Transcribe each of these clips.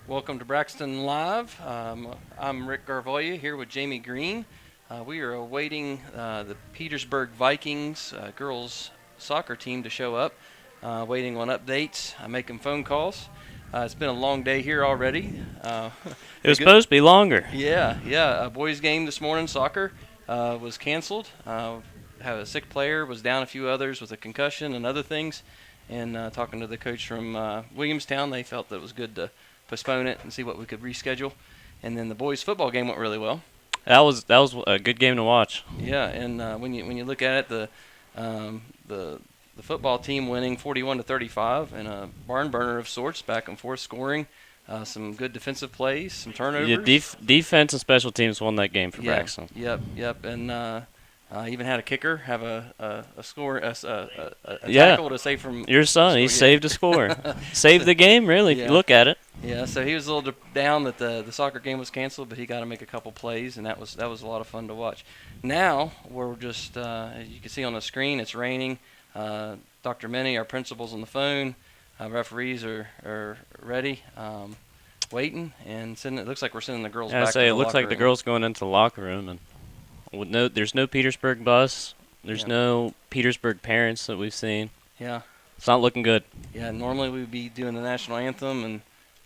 Welcome to Braxton Live. I'm Rick Garvolia here with Jamie Green. We are awaiting the Petersburg Vikings girls soccer team to show up. Waiting on updates. I'm making phone calls. It's been a long day here already. It was supposed to be longer. Yeah. A boys' game this morning, soccer, was canceled. Had a sick player, was down a few others with a concussion and other things. And talking to the coach from Williamstown, they felt that it was good to postpone it and see what we could reschedule. And then the boys' football game went really well. That was a good game to watch. Yeah, and when you look at it, the football team winning 41-35 and a barn burner of sorts, back and forth scoring, some good defensive plays, some turnovers. Yeah, defense and special teams won that game for Braxton. Yep, and even had a kicker have a score a Yeah. tackle to save from Your son, he saved a score. Saved the game, really, if Yeah. you look at it. Yeah, so he was a little down that the soccer game was canceled, but he got to make a couple plays, and that was a lot of fun to watch. Now we're just as you can see on the screen, it's raining. Dr. Minnie, our principal's on the phone. Referees are ready, waiting, and it looks like we're sending the girls back. It looks like the girls going into the locker room, and there's no Petersburg bus. There's no Petersburg parents that we've seen. Yeah. It's not looking good. Yeah, normally we'd be doing the national anthem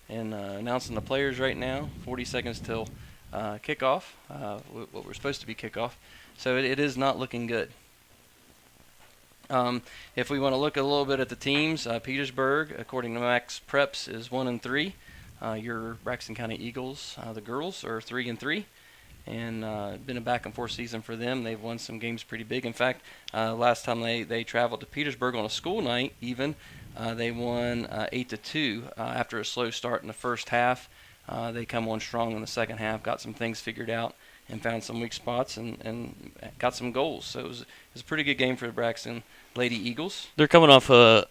and announcing the players right now. 40 seconds till kickoff, what we're supposed to be kickoff. So it is not looking good. If we want to look a little bit at the teams, Petersburg, according to Max Preps, is 1-3. Your Braxton County Eagles, the girls, are 3-3. And been a back and forth season for them. They've won some games pretty big. In fact, last time they traveled to Petersburg on a school night, even they won 8-2 after a slow start in the first half. They come on strong in the second half, got some things figured out, and found some weak spots and got some goals. So it was a pretty good game for the Braxton Lady Eagles. They're coming off a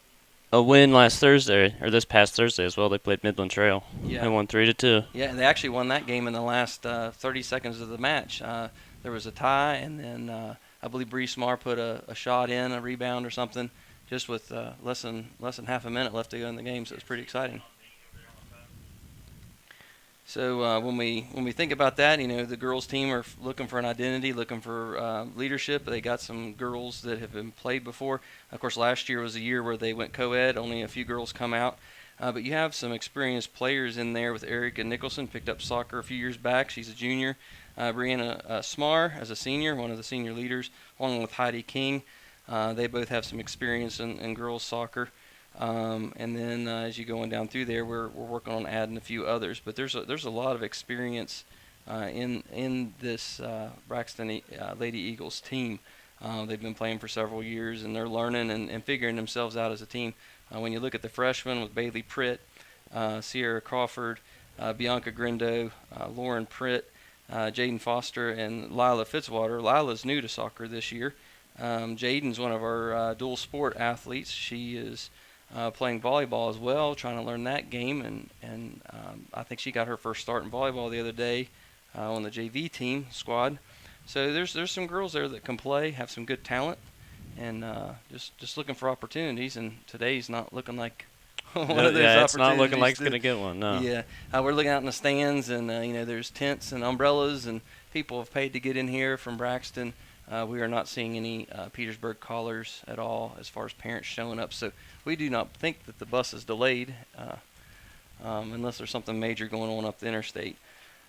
win last Thursday, or this past Thursday as well. They played Midland Trail. Yeah. They won 3-2. Yeah, and they actually won that game in the last 30 seconds of the match. There was a tie, and then I believe Bree Smar put a shot in, a rebound or something, just with less than half a minute left to go in the game. So it was pretty exciting. So when we think about that, the girls team are looking for an identity, looking for leadership. They got some girls that have been played before. Of course, last year was a year where they went co-ed. Only a few girls come out. But you have some experienced players in there with Erica Nicholson, picked up soccer a few years back. She's a junior. Brianna Smar as a senior, one of the senior leaders, along with Heidi King. They both have some experience in girls soccer. And then as you go on down through there, we're working on adding a few others. But there's a lot of experience in this Braxton Lady Eagles team. They've been playing for several years, and they're learning and figuring themselves out as a team. When you look at the freshmen with Bailey Pritt, Sierra Crawford, Bianca Grindo, Lauren Pritt, Jaden Foster, and Lila Fitzwater. Lila's new to soccer this year. Jaden's one of our dual sport athletes. She is playing volleyball as well, trying to learn that game, and I think she got her first start in volleyball the other day on the JV team squad. So there's some girls there that can play, have some good talent, and just looking for opportunities. And today's not looking like one of those opportunities. It's not looking like it's going to get one, no. Yeah, we're looking out in the stands, and there's tents and umbrellas, and people have paid to get in here from Braxton. We are not seeing any Petersburg callers at all as far as parents showing up. So we do not think that the bus is delayed unless there's something major going on up the interstate.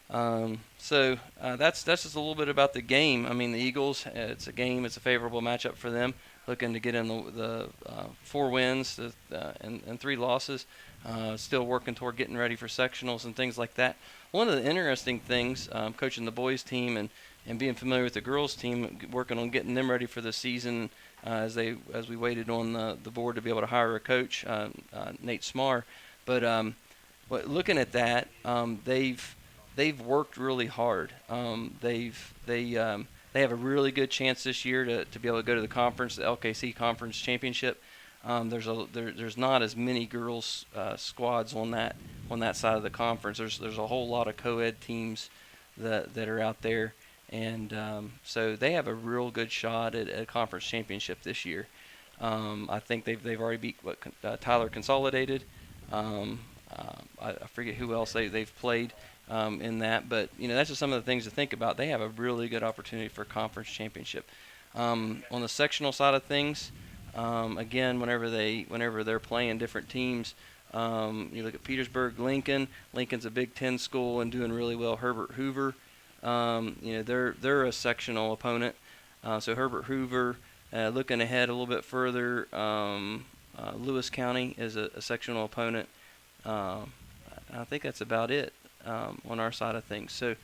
So that's just a little bit about the game. I mean, the Eagles, it's a game. It's a favorable matchup for them, looking to get in the 4 wins and 3 losses. Still working toward getting ready for sectionals and things like that. One of the interesting things, coaching the boys team and being familiar with the girls team, working on getting them ready for the season as we waited on the board to be able to hire a coach, Nate Smar. But looking at that, they've worked really hard. They have a really good chance this year to be able to go to the conference, the LKC Conference Championship. There's not as many girls squads on that side of the conference. There's a whole lot of co-ed teams that are out there. And so they have a real good shot at a conference championship this year. I think they've already beat Tyler Consolidated. I forget who else they've played in that, but that's just some of the things to think about. They have a really good opportunity for conference championship. On the sectional side of things, again, whenever they're playing different teams, you look at Petersburg, Lincoln. Lincoln's a Big Ten school and doing really well. Herbert Hoover, they're a sectional opponent. So Herbert Hoover, looking ahead a little bit further, Lewis County is a sectional opponent. I think that's about it on our side of things. So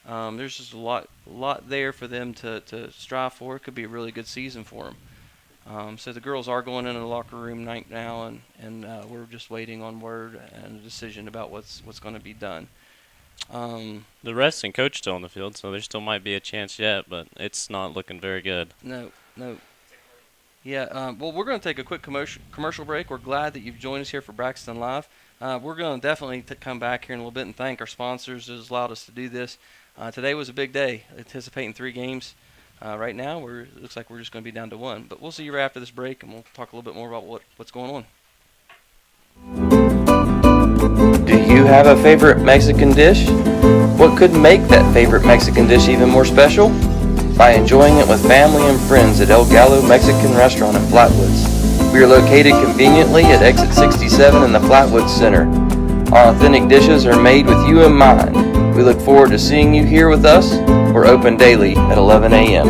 there's just a lot there for them to strive for. It could be a really good season for them. So the girls are going into the locker room right now, and we're just waiting on word and a decision about what's going to be done. The rest and coach still on the field, so there still might be a chance yet, but it's not looking very good. No. Yeah, well, we're going to take a quick commercial break. We're glad that you've joined us here for Braxton Live. We're going to definitely come back here in a little bit and thank our sponsors that has allowed us to do this. Today was a big day, anticipating 3 games. Right now, it looks like we're just going to be down to 1. But we'll see you right after this break, and we'll talk a little bit more about what's going on. Do you have a favorite Mexican dish? What could make that favorite Mexican dish even more special? By enjoying it with family and friends at El Gallo Mexican Restaurant in Flatwoods. We are located conveniently at exit 67 in the Flatwoods Center. Our authentic dishes are made with you in mind. We look forward to seeing you here with us. We're open daily at 11 a.m.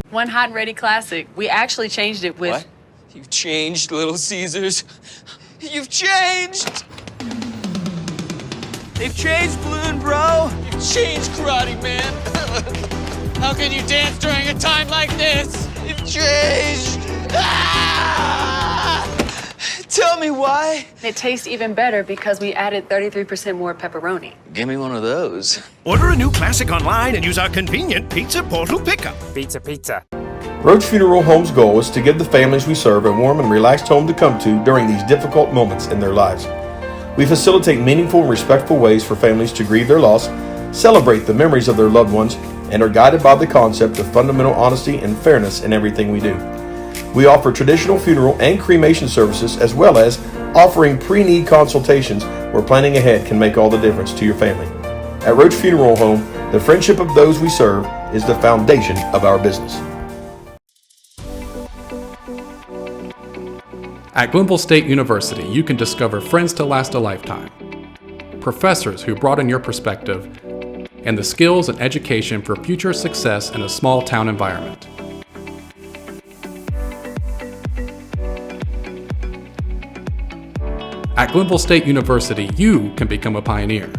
One hot and ready classic. We actually changed it with... What? You've changed, Little Caesars. You've changed! They've changed, Balloon Bro. You've changed, Karate Man. How can you dance during a time like this? You've changed. Ah! Tell me why. It tastes even better because we added 33% more pepperoni. Give me one of those. Order a new classic online and use our convenient Pizza Portal pickup. Pizza. Roach Funeral Home's goal is to give the families we serve a warm and relaxed home to come to during these difficult moments in their lives. We facilitate meaningful and respectful ways for families to grieve their loss, celebrate the memories of their loved ones, and are guided by the concept of fundamental honesty and fairness in everything we do. We offer traditional funeral and cremation services, as well as offering pre-need consultations where planning ahead can make all the difference to your family. At Roach Funeral Home, the friendship of those we serve is the foundation of our business. At Glenville State University, you can discover friends to last a lifetime, professors who broaden your perspective, and the skills and education for future success in a small town environment. At Glenville State University, you can become a pioneer.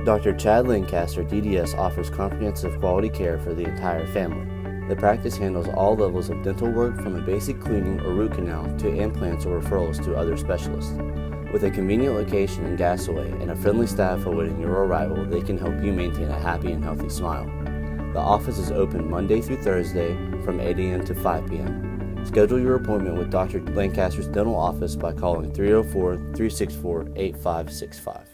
Dr. Chad Lancaster, DDS, offers comprehensive quality care for the entire family. The practice handles all levels of dental work, from a basic cleaning or root canal to implants or referrals to other specialists. With a convenient location in Gassaway and a friendly staff awaiting your arrival, they can help you maintain a happy and healthy smile. The office is open Monday through Thursday from 8 a.m. to 5 p.m. Schedule your appointment with Dr. Lancaster's dental office by calling 304-364-8565.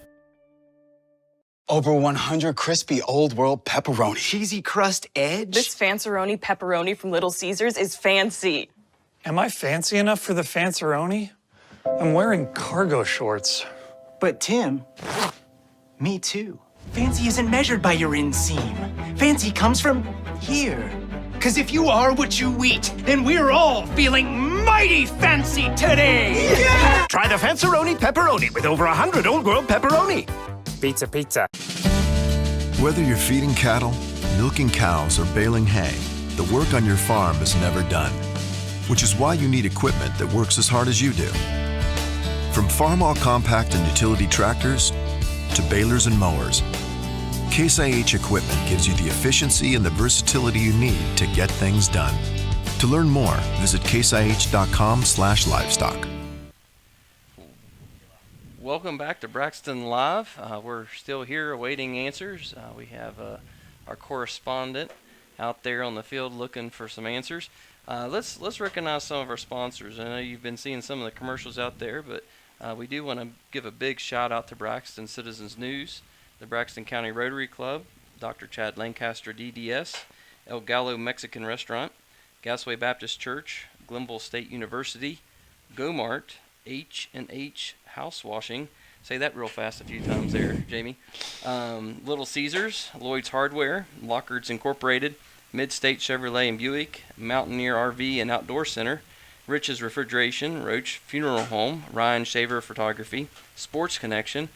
Over 100 crispy Old World pepperoni. Cheesy crust edge. This Fanceroni pepperoni from Little Caesars is fancy. Am I fancy enough for the Fanceroni? I'm wearing cargo shorts. But Tim, me too. Fancy isn't measured by your inseam. Fancy comes from here. 'Cause if you are what you eat, then we're all feeling mighty fancy today. Yeah! Try the Fanceroni pepperoni with over 100 Old World pepperoni. Pizza. Whether you're feeding cattle, milking cows, or baling hay, the work on your farm is never done. Which is why you need equipment that works as hard as you do. From Farmall compact and utility tractors to balers and mowers, Case IH equipment gives you the efficiency and the versatility you need to get things done. To learn more, visit caseih.com/livestock. Welcome back to Braxton Live. We're still here awaiting answers. We have our correspondent out there on the field looking for some answers. Let's recognize some of our sponsors. I know you've been seeing some of the commercials out there, but we do want to give a big shout out to Braxton Citizens News. the Braxton County Rotary Club, Dr. Chad Lancaster, DDS, El Gallo Mexican Restaurant, Gassaway Baptist Church, Glenville State University, Mart, H&H Housewashing. Say that real fast a few times there, Jamie. Little Caesars, Lloyd's Hardware, Lockards Incorporated, Mid-State Chevrolet and Buick, Mountaineer RV and Outdoor Center, Rich's Refrigeration, Roach Funeral Home, Ryan Shaver Photography, Sports Connection,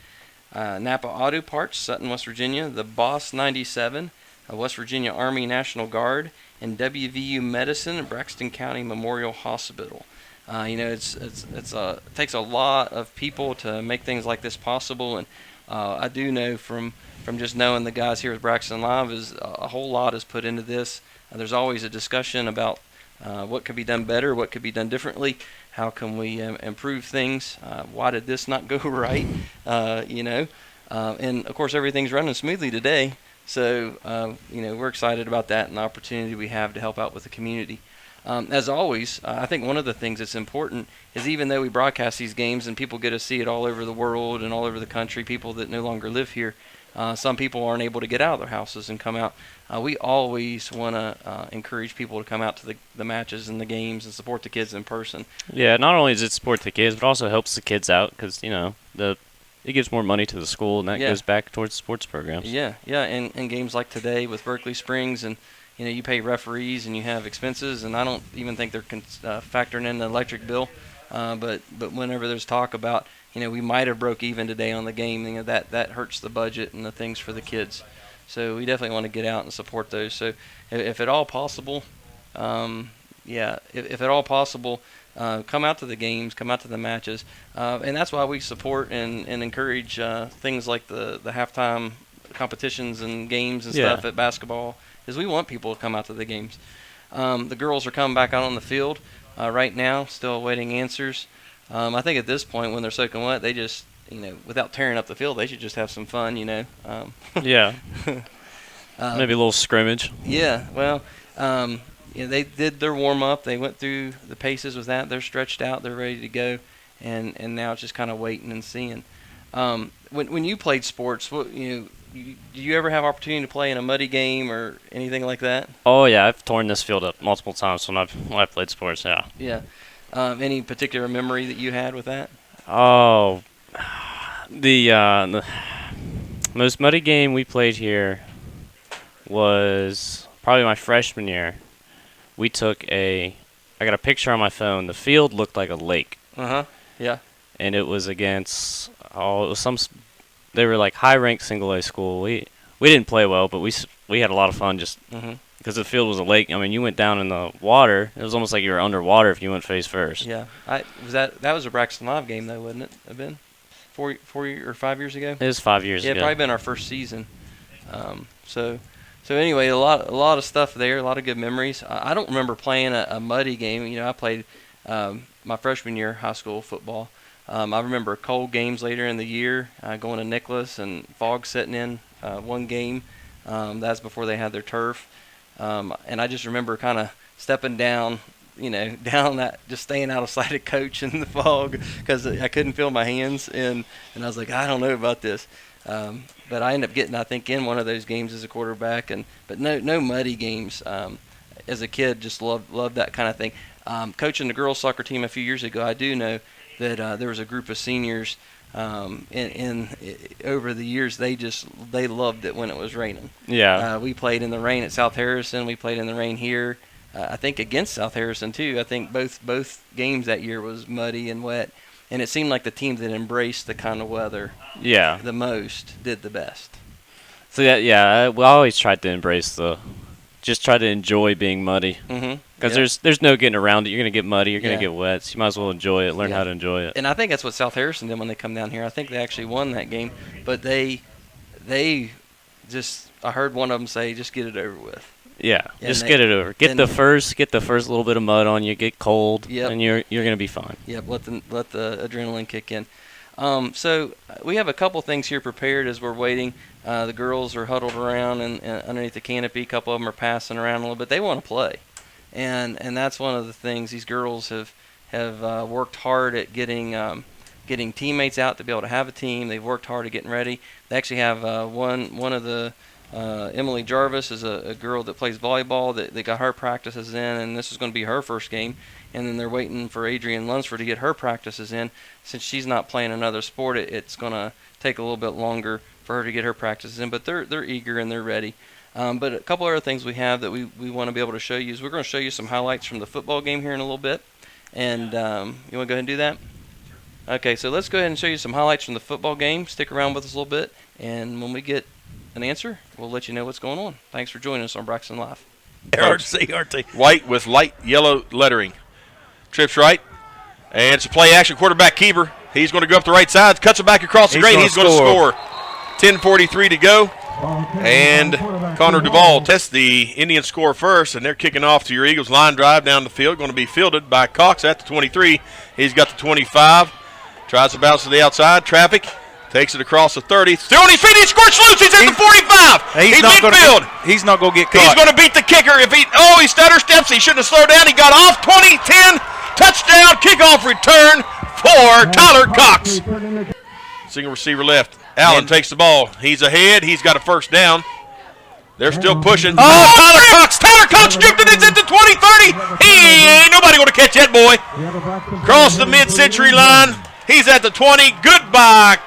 NAPA Auto Parts, Sutton, West Virginia, the Boss 97, West Virginia Army National Guard, and WVU Medicine and Braxton County Memorial Hospital. It takes a lot of people to make things like this possible, and I do know from just knowing the guys here at Braxton Live is a whole lot is put into this. There's always a discussion about what could be done better, what could be done differently, how can we improve things, why did this not go right, and of course everything's running smoothly today. So, we're excited about that and the opportunity we have to help out with the community. As always, I think one of the things that's important is even though we broadcast these games and people get to see it all over the world and all over the country, people that no longer live here, some people aren't able to get out of their houses and come out. We always want to encourage people to come out to the matches and the games and support the kids in person. Yeah, not only does it support the kids, but also helps the kids out because, it gives more money to the school, and that goes back towards sports programs. Yeah, and games like today with Berkeley Springs, and you pay referees and you have expenses, and I don't even think they're factoring in the electric bill. But whenever there's talk about, we might have broke even today on the game, that hurts the budget and the things for the kids. So we definitely want to get out and support those. So if at all possible, if at all possible, come out to the games, come out to the matches, and that's why we support and encourage things like the halftime competitions and games and stuff at basketball, is we want people to come out to the games. The girls are coming back out on the field right now, still awaiting answers. I think at this point, when they're soaking wet, they just, without tearing up the field, they should just have some fun, Yeah. Maybe a little scrimmage. Yeah, well, they did their warm-up. They went through the paces with that. They're stretched out. They're ready to go. And now it's just kind of waiting and seeing. When you played sports, did you ever have opportunity to play in a muddy game or anything like that? Oh, yeah. I've torn this field up multiple times when I played sports, yeah. Yeah. Any particular memory that you had with that? Oh, the most muddy game we played here was probably my freshman year. We took I got a picture on my phone. The field looked like a lake. Yeah. And it was against, they were like high-ranked single-A school. We didn't play well, but we had a lot of fun just because the field was a lake. I mean, you went down in the water. It was almost like you were underwater if you went face first. Yeah. That was a Braxton Live game, though, wouldn't it have been? 4 or 5 years ago? It was 5 years ago. Yeah, probably been our first season. So anyway, a lot of stuff there, a lot of good memories. I don't remember playing a muddy game. I played my freshman year high school football. I remember cold games later in the year, going to Nicholas and fog setting in one game. That's before they had their turf. And I just remember kind of stepping down, down that, just staying out of sight of coach in the fog because I couldn't feel my hands. And I was like, I don't know about this. But I ended up getting, I think, in one of those games as a quarterback. But no muddy games. As a kid, just loved that kind of thing. Coaching the girls soccer team a few years ago, I do know that there was a group of seniors over the years. They loved it when it was raining. Yeah. We played in the rain at South Harrison. We played in the rain here. I think against South Harrison too. I think both games that year was muddy and wet, and it seemed like the team that embraced the kind of weather the most did the best. So we always tried to embrace just try to enjoy being muddy. Because there's no getting around it. You're going to get muddy. You're going to get wet. So you might as well enjoy it, learn how to enjoy it. And I think that's what South Harrison did when they come down here. I think they actually won that game. But they just, I heard one of them say, just get it over with. Yeah, just get it over. Get the first little bit of mud on you, get cold, and you're going to be fine. Yep, let the adrenaline kick in. So we have a couple things here prepared as we're waiting. The girls are huddled around and underneath the canopy. A couple of them are passing around a little bit. They want to play. And that's one of the things. These girls have worked hard at getting getting teammates out to be able to have a team. They've worked hard at getting ready. They actually have one of the Emily Jarvis is a girl that plays volleyball that they got her practices in, and this is going to be her first game. And then they're waiting for Adrienne Lunsford to get her practices in. Since she's not playing another sport, it's going to take a little bit longer for her to get her practices in. But they're eager and they're ready. But a couple other things we have that we want to be able to show you is we're going to show you some highlights from the football game here in a little bit. And you want to go ahead and do that? Okay, so let's go ahead and show you some highlights from the football game. Stick around with us a little bit, and when we get an answer, we'll let you know what's going on. Thanks for joining us on Braxton Live. Hard to see, aren't they? White with light yellow lettering. Trips right, and it's a play action quarterback keeper. He's going to go up the right side, cuts it back across the green. He's going to score. 10:43 to go, and Connor Duvall tests the Indians score first, and they're kicking off to your Eagles line drive down the field. Going to be fielded by Cox at the 23. He's got the 25. Tries to bounce to the outside. Traffic. Takes it across the 30. Still on his feet. He scores loose. He's at the 45. He's midfield. He's not going to get caught. He's going to beat the kicker. He stutter steps. He shouldn't have slowed down. He got off. 20, 10. Touchdown. Kickoff return for Tyler Cox. Single receiver left. Allen takes the ball. He's ahead. He's got a first down. They're still pushing. Tyler Cox. Tyler Cox dripped it. It's at the 20, 30. He ain't nobody going to catch that boy. Cross the mid-century line. He's at the 20. Goodbye.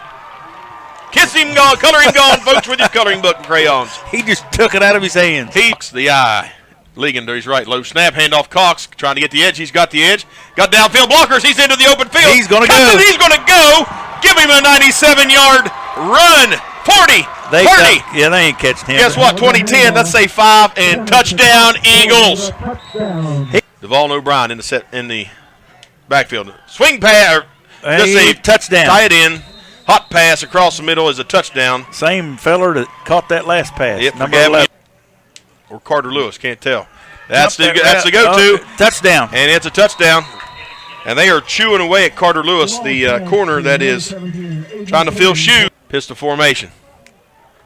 Kiss him gone, color him gone, folks, with his coloring book and crayons. He just took it out of his hands. He's the eye. Ligon to his right. Low snap, handoff Cox, trying to get the edge. He's got the edge. Got downfield blockers. He's into the open field. He's going to go. He's going to go. Give him a 97-yard run. 40, 30. They ain't catching him. Guess what? 20-10. Let's say 5 and touchdown Eagles. Devon O'Brien in the backfield. Swing pass. Just a touchdown. Tie it in. Hot pass across the middle is a touchdown. Same feller that caught that last pass. Yep, number 11. Or Carter Lewis, can't tell. That's the go-to. Touchdown. And it's a touchdown. And they are chewing away at Carter Lewis, the corner that is trying to fill shoe. Pistol formation.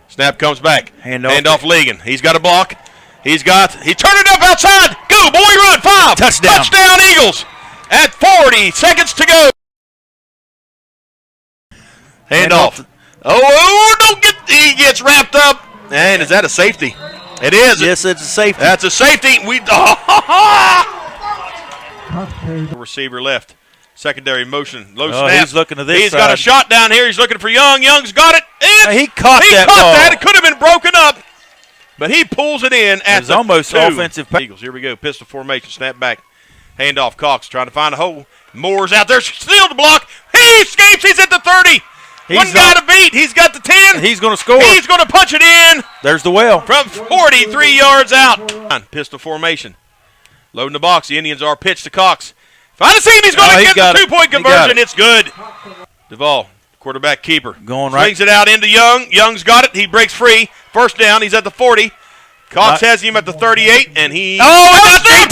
Snap comes back. Handoff Ligon. He's got a block. He turned it up outside. Go, boy, run. 5. Touchdown. Touchdown Eagles at 40 seconds to go. Handoff. He gets wrapped up. And is that a safety? It is. Yes, it's a safety. That's a safety. Receiver left. Secondary motion. Low snap. He's looking to this He's side. got a shot down here. He's looking for Young. Young's got it. He caught that ball. It could have been broken up. But he pulls it in at the almost 2. Offensive. Eagles, here we go. Pistol formation. Snap back. Handoff Cox trying to find a hole. Moore's out there. Still the block. He escapes. He's at the 30. One guy to beat. He's got the 10. He's going to score. He's going to punch it in. There's the well. From 43 yards out. Pistol formation. Loading the box. The Indians are pitched to Cox. Find a seam. He's going to get the 2-point conversion. It's good. Duvall, quarterback keeper. Going right. Swings it out into Young. Young's got it. He breaks free. First down. He's at the 40. Cox has him at the 38, and he... he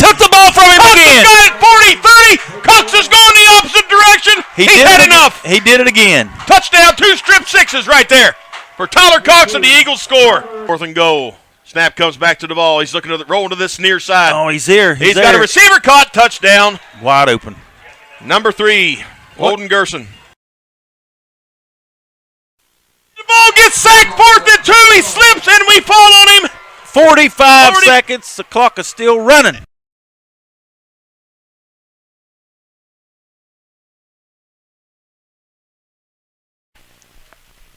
took the ball from him again. Got it, 40, 30. Cox is going the opposite direction. He's had enough. He did it again. Touchdown, 2 strip sixes right there for Tyler Cox, and the Eagles score. 4th and goal. Snap comes back to the ball. He's looking to roll to this near side. Oh, he's here. He's got a receiver caught. Touchdown. Wide open. Number 3, Holden Gerson. The ball gets sacked. 4th and 2. He slips, and we fall on him. 45 seconds. The clock is still running.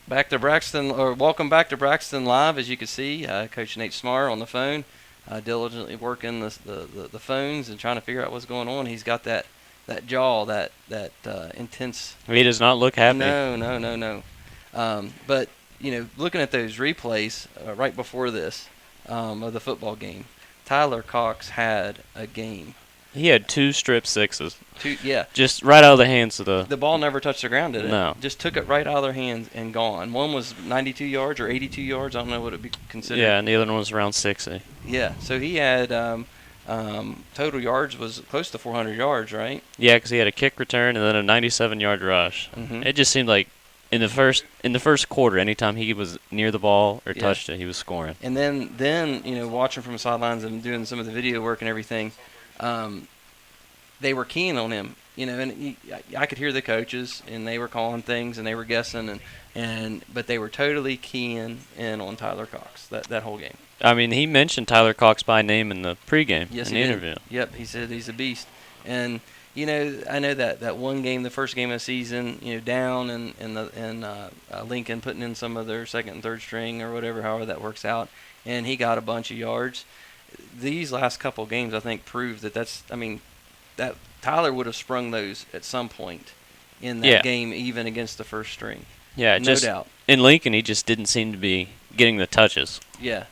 Back to Braxton, or welcome back to Braxton Live. As you can see, Coach Nate Smart on the phone, diligently working the phones and trying to figure out what's going on. He's got that jaw, that intense. He does not look happy. No. But looking at those replays right before this of the football game, Tyler Cox had a game. He had 2 strip sixes. 2, yeah. Just right out of the hands of the... The ball never touched the ground, did it? No. Just took it right out of their hands and gone. One was 92 yards or 82 yards. I don't know what it would be considered. Yeah, and the other one was around 60. Yeah, so he had total yards was close to 400 yards, right? Yeah, because he had a kick return and then a 97-yard rush. Mm-hmm. It just seemed like in the first quarter, anytime he was near the ball or touched it, he was scoring. And then watching from the sidelines and doing some of the video work and everything, they were keen on him and I could hear the coaches, and they were calling things, and they were guessing, but they were totally keying in on Tyler Cox that whole game. I mean, he mentioned Tyler Cox by name in the pregame, Yes, in he the did. interview. Yep, he said he's a beast. And I know that one game, the first game of the season, down and Lincoln putting in some of their second and third string or whatever, however that works out, and he got a bunch of yards. These last couple games, I think, proved that Tyler would have sprung those at some point in that game, even against the first string. Yeah, no doubt. In Lincoln, he just didn't seem to be getting the touches. Yeah.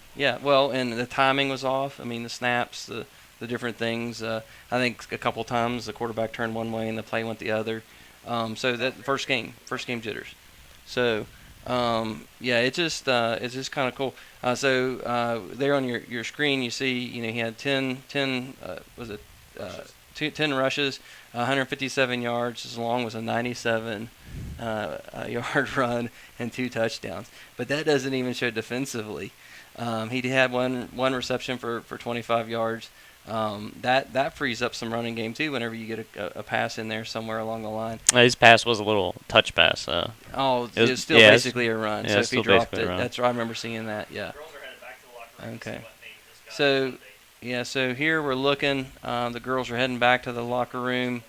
Well, and the timing was off. The snaps, the different things. I think a couple times the quarterback turned one way and the play went the other. So that first game jitters. So it's just kind of cool. So there on your screen, you see, he had 10 rushes, 157 yards, as long as a 97 yard run and 2 touchdowns. But that doesn't even show defensively. He had one reception for 25 yards. That frees up some running game too. Whenever you get a pass in there somewhere along the line. His pass was a little touch pass. It was still basically a run. Yeah, so if he dropped it, run. that's right. I remember seeing that. Yeah. Okay. So here we're looking. The girls are heading back to the locker room.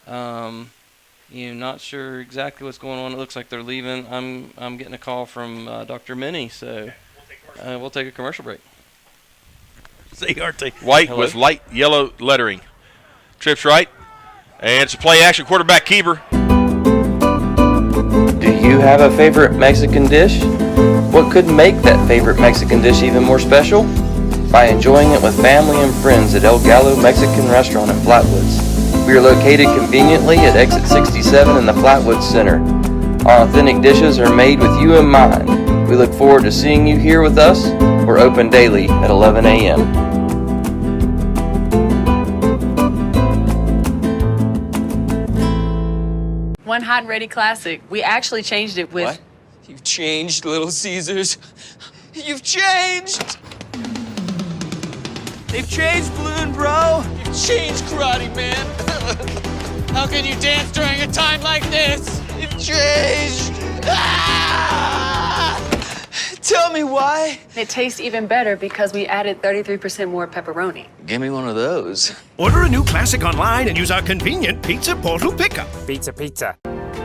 Not sure exactly what's going on. It looks like they're leaving. I'm getting a call from Dr. Minnie. So we'll take a commercial break. CRT. White Hello? with light yellow lettering. Trips right. And it's a play action quarterback keeper. Do you have a favorite Mexican dish? What could make that favorite Mexican dish even more special? By enjoying it with family and friends at El Gallo Mexican Restaurant in Flatwoods. We are located conveniently at exit 67 in the Flatwoods Center. Our authentic dishes are made with you in mind. We look forward to seeing you here with us. We're open daily at 11 a.m. One hot and ready classic. We actually changed it with... What? You've changed, Little Caesars. You've changed! They've changed, Balloon Bro. You've changed, Karate Man. How can you dance during a time like this? You've changed. Ah! Tell me why. It tastes even better because we added 33% more pepperoni. Give me one of those. Order a new classic online and use our convenient pizza portal pickup. Pizza, pizza.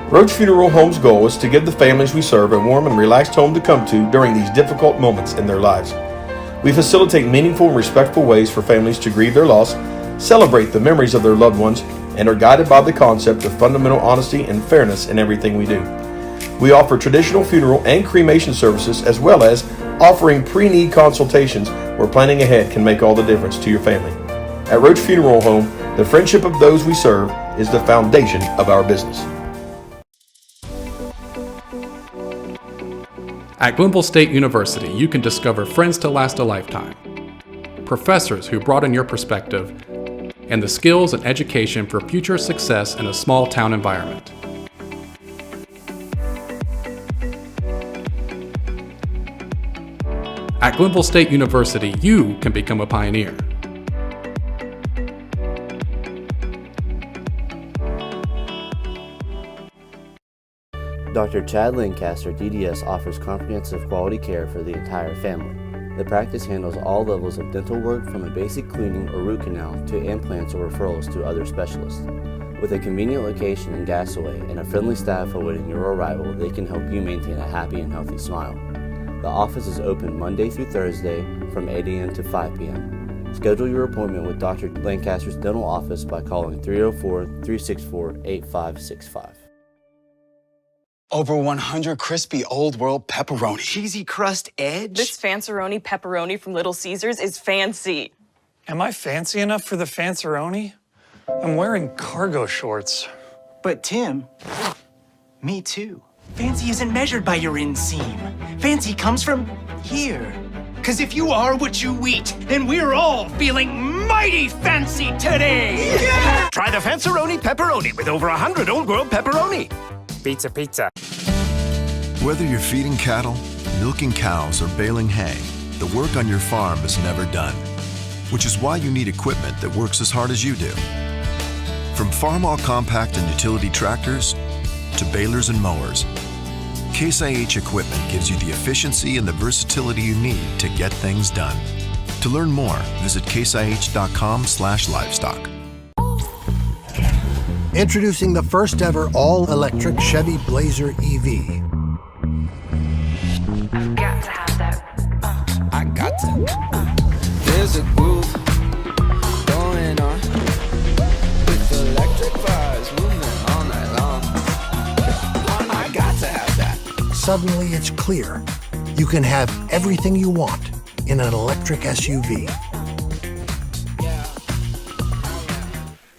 Roach Funeral Home's goal is to give the families we serve a warm and relaxed home to come to during these difficult moments in their lives. We facilitate meaningful and respectful ways for families to grieve their loss, celebrate the memories of their loved ones, and are guided by the concept of fundamental honesty and fairness in everything we do. We offer traditional funeral and cremation services, as well as offering pre-need consultations where planning ahead can make all the difference to your family. At Roach Funeral Home, the friendship of those we serve is the foundation of our business. At Glenville State University, you can discover friends to last a lifetime, professors who broaden your perspective, and the skills and education for future success in a small town environment. At Glenville State University, you can become a pioneer. Dr. Chad Lancaster, DDS, offers comprehensive quality care for the entire family. The practice handles all levels of dental work, from a basic cleaning or root canal to implants or referrals to other specialists. With a convenient location in Gassaway and a friendly staff awaiting your arrival, they can help you maintain a happy and healthy smile. The office is open Monday through Thursday from 8 a.m. to 5 p.m. Schedule your appointment with Dr. Lancaster's dental office by calling 304-364-8565. Over 100 crispy Old World pepperoni. Cheesy crust edge. This Fanceroni pepperoni from Little Caesars is fancy. Am I fancy enough for the Fanceroni? I'm wearing cargo shorts. But Tim, me too. Fancy isn't measured by your inseam. Fancy comes from here. Cause if you are what you eat, then we're all feeling mighty fancy today. Yeah! Try the Fanceroni pepperoni with over 100 Old World pepperoni. Pizza, pizza. Whether you're feeding cattle, milking cows, or baling hay, the work on your farm is never done. Which is why you need equipment that works as hard as you do. From Farmall compact and utility tractors to balers and mowers, Case IH equipment gives you the efficiency and the versatility you need to get things done. To learn more, visit caseih.com/livestock. Introducing the first ever all-electric Chevy Blazer EV. Got to have that. I got to. There's a groove going on with electric vibes moving all night long. I got to have that. Suddenly it's clear you can have everything you want in an electric SUV.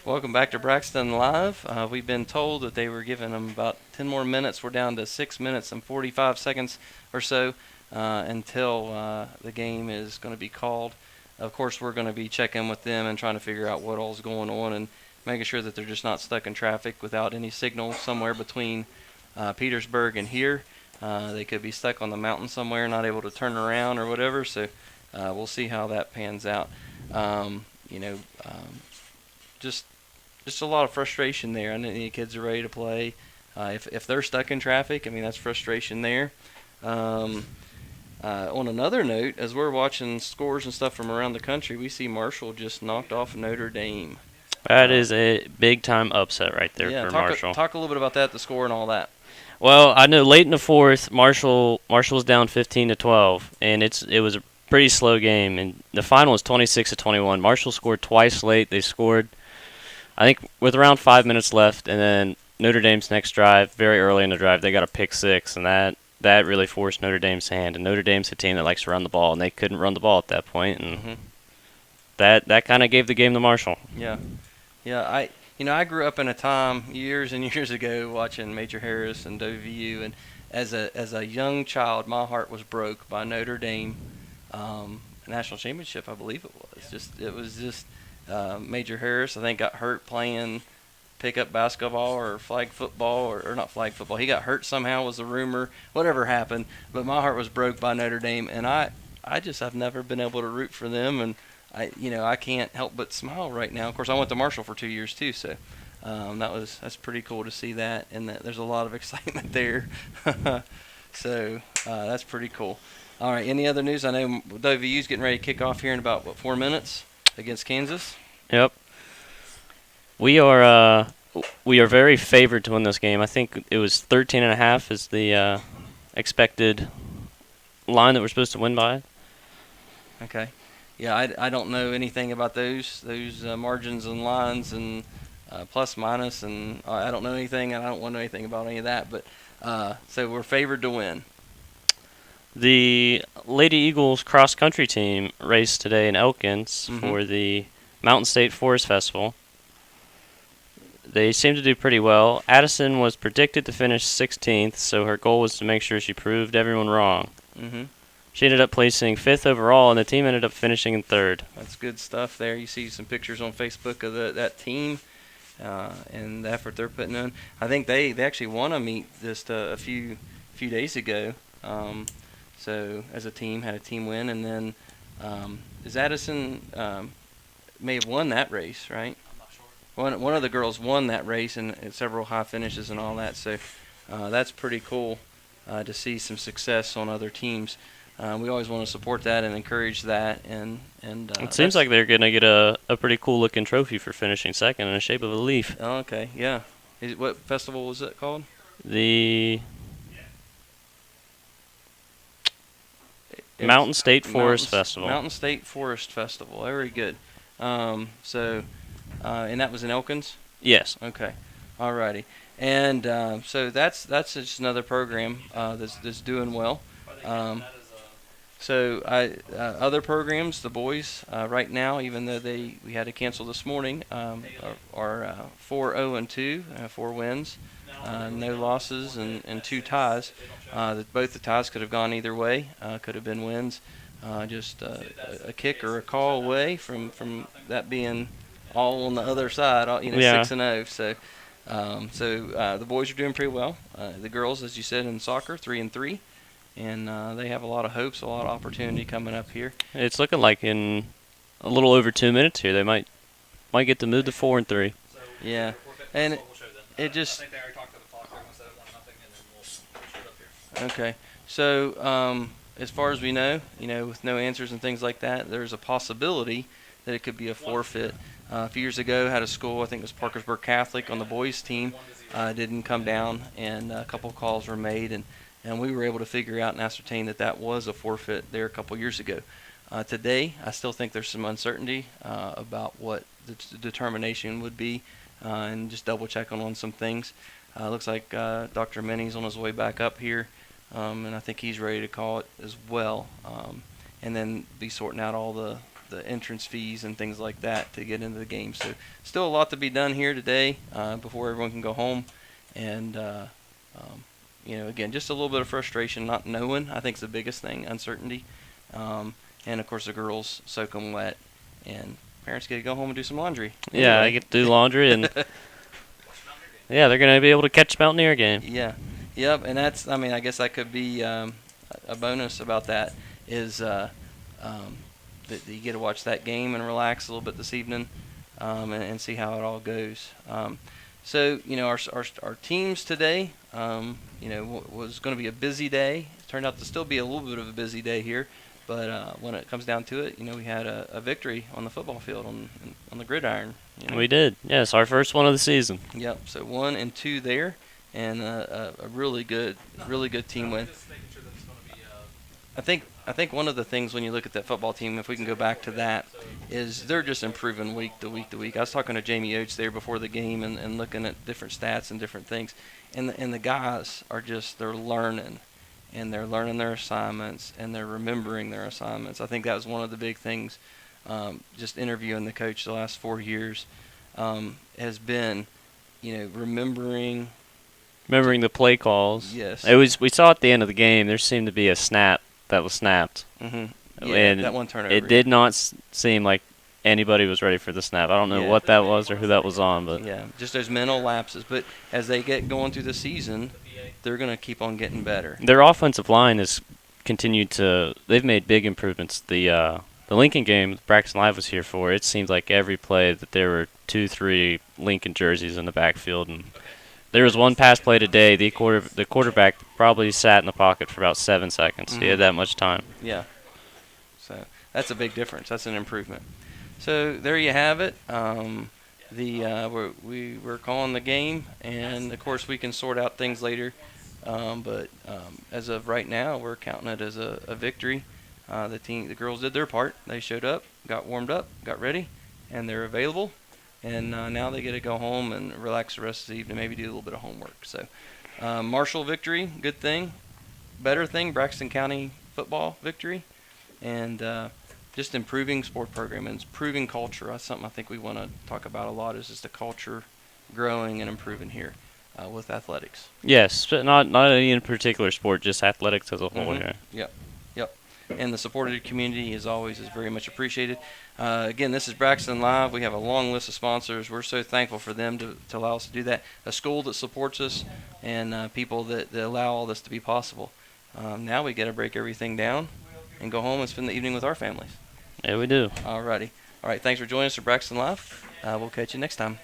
Welcome back to Braxton Live. We've been told that they were giving them about 10 more minutes. We're down to 6 minutes and 45 seconds or so until the game is going to be called. Of course, we're going to be checking with them and trying to figure out what all's going on and making sure that they're just not stuck in traffic without any signal somewhere between Petersburg and here. They could be stuck on the mountain somewhere, not able to turn around or whatever. So we'll see how that pans out. Just a lot of frustration there. I know the kids are ready to play. If they're stuck in traffic, I mean, that's frustration there. On another note, as we're watching scores and stuff from around the country, we see Marshall just knocked off Notre Dame. That is a big-time upset right there for Marshall. Talk a little bit about that, the score and all that. Well, I know late in the fourth, Marshall was down 15-12, and it was a pretty slow game. And the final was 26-21. Marshall scored twice late. They scored, I think, with around 5 minutes left, and then Notre Dame's next drive, very early in the drive, they got a pick six, and that really forced Notre Dame's hand. And Notre Dame's a team that likes to run the ball, and they couldn't run the ball at that point, and that kind of gave the game to Marshall. Yeah. I grew up in a time years and years ago watching Major Harris and WVU, and as a young child, my heart was broke by Notre Dame national championship. I believe it was. Major Harris, I think, got hurt playing pickup basketball or flag football or not flag football. He got hurt somehow, was a rumor. Whatever happened, but my heart was broke by Notre Dame, and I've never been able to root for them, and I can't help but smile right now. Of course, I went to Marshall for 2 years too, so that's pretty cool to see that, and that there's a lot of excitement there. So that's pretty cool. All right, any other news? I know WVU's getting ready to kick off here in about 4 minutes against Kansas. Yep. We are very favored to win this game. I think it was 13.5 is the expected line that we're supposed to win by. Okay. Yeah, I don't know anything about those margins and lines and plus minus, and I don't know anything, and I don't want to know anything about any of that. But so we're favored to win. The Lady Eagles cross country team raced today in Elkins for the Mountain State Forest Festival. They seemed to do pretty well. Addison was predicted to finish 16th, so her goal was to make sure she proved everyone wrong. She ended up placing 5th overall, and the team ended up finishing in 3rd. That's good stuff there. You see some pictures on Facebook of that team and the effort they're putting in. I think they actually won a meet just a few days ago. So as a team, had a team win, and then is Addison may have won that race, right? I'm not sure. One of the girls won that race and several high finishes and all that. So that's pretty cool to see some success on other teams. We always want to support that and encourage that. And it seems like they're going to get a pretty cool looking trophy for finishing second in the shape of a leaf. Oh, okay, yeah. What festival was it called? The Mountain State Forest Festival. Mountain State Forest Festival. Very good. And that was in Elkins? Yes. Okay. All righty. And so that's just another program that's doing well. Other programs, the boys right now, even though we had to cancel this morning, are 4-0-2, 4 wins, no losses, and 2 ties. Both the ties could have gone either way, could have been wins. Just a kick or a call away from that being all on the other side, 6-0. So the boys are doing pretty well. The girls, as you said, in soccer, 3-3. And they have a lot of hopes, a lot of opportunity coming up here. It's looking like in a little over 2 minutes here, they might get to move to 4-3. Yeah, and it just. I think they already talked to the clock. They're going to set it 1-0, and then we'll shoot up here. Okay, so as far as we know, with no answers and things like that, there's a possibility that it could be a forfeit. A few years ago, had a school, I think it was Parkersburg Catholic, on the boys' team, didn't come down, and a couple of calls were made, and we were able to figure out and ascertain that was a forfeit there a couple years ago. Today, I still think there's some uncertainty about what the determination would be, and just double check on some things. Looks like Dr. Minnie's on his way back up here, and I think he's ready to call it as well, and then be sorting out all the entrance fees and things like that to get into the game. So still a lot to be done here today before everyone can go home. And, again, just a little bit of frustration, not knowing, I think is the biggest thing, uncertainty. And, of course, the girls soak them wet, and parents get to go home and do some laundry. Yeah, I get to do laundry, and yeah, they're going to be able to catch Mountaineer game. Yeah. Yep, and that's, I guess that could be a bonus about that is that you get to watch that game and relax a little bit this evening and see how it all goes. So, our teams today, was going to be a busy day. It turned out to still be a little bit of a busy day here. But when it comes down to it, we had a victory on the football field on the gridiron. We did. Yes, our first one of the season. Yep. So 1 and 2 there, and a really good team win. I think one of the things when you look at that football team, if we can go back to that, is they're just improving week to week to week. I was talking to Jamie Oates there before the game and looking at different stats and different things, and the guys are they're learning. And they're learning their assignments, and they're remembering their assignments. I think that was one of the big things, just interviewing the coach the last 4 years, has been, remembering the play calls. Yes. We saw at the end of the game, there seemed to be a snap that was snapped. Mm-hmm. Yeah, and that one turnover. It did not seem like anybody was ready for the snap. I don't know what that was or who that was on. But yeah, just those mental lapses. But as they get going through the season, they're going to keep on getting better. Their offensive line has continued to – they've made big improvements. The Lincoln game Braxton Live was here for, it seems like every play that there were 2-3 Lincoln jerseys in the backfield. And there was one pass play today. The quarterback probably sat in the pocket for about 7 seconds. Mm-hmm. He had that much time. Yeah. So that's a big difference. That's an improvement. So there you have it. We're calling the game, and, of course, we can sort out things later. But as of right now, we're counting it as a victory. The girls did their part. They showed up, got warmed up, got ready, and they're available. And now they get to go home and relax the rest of the evening, maybe do a little bit of homework. So Marshall victory, good thing. Better thing, Braxton County football victory. And just improving sport program and improving culture. That's something I think we want to talk about a lot, is just the culture growing and improving here. With athletics. Yes, but not any in particular sport, just athletics as a whole. Mm-hmm. Yeah. Yep. And the support of the community, as always, is very much appreciated. Again, this is Braxton Live. We have a long list of sponsors. We're so thankful for them to allow us to do that. A school that supports us, and people that allow all this to be possible. Now we got to break everything down and go home and spend the evening with our families. Yeah, we do. All righty. All right, thanks for joining us for Braxton Live. We'll catch you next time.